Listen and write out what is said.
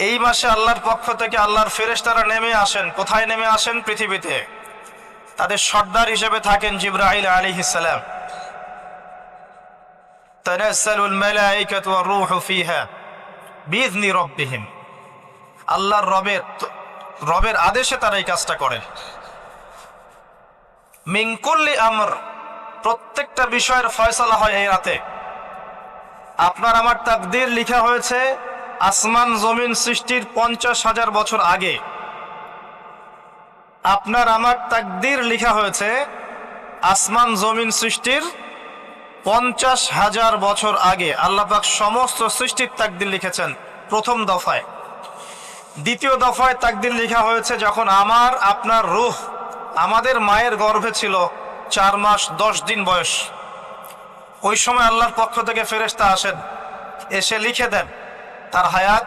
এই মাসে আল্লাহর পক্ষ থেকে আল্লাহর ফেরেশতারা নেমে আসেন। কোথায় নেমে আসেন? পৃথিবীতে। তাদের সর্দার হিসেবে থাকেন জিবরাইল আলাইহিস সালাম। তানাজ্জালুল মালায়েকাতু ওয়ার রূহু ফিহা বিইذনি রাব্বিহিম। আল্লাহর রবের আদেশে তারা এই কাজটা করেন। মিন কুল্লি আমর, প্রত্যেকটা বিষয়ের ফয়সালা হয় এই রাতে। আপনার আমার তাকদীর লিখা হয়েছে আসমান জমিন সৃষ্টির 50,000 বছর আগে। আপনার আমার তাকদীর লিখা হয়েছে আসমান জমিন সৃষ্টির 50,000 বছর আগে। আল্লাহ পাক সমস্ত সৃষ্টির তাকদীর লিখেছেন প্রথম দফায়। দ্বিতীয় দফায় তাকদীর লেখা হয়েছে যখন আমার আপনার রূহ আমাদের মায়ের গর্ভে ছিল 4 মাস 10 দিন বয়স। ওই সময় আল্লাহর পক্ষ থেকে ফেরেশতা আসেন, এসে লিখে দেন তার হায়াত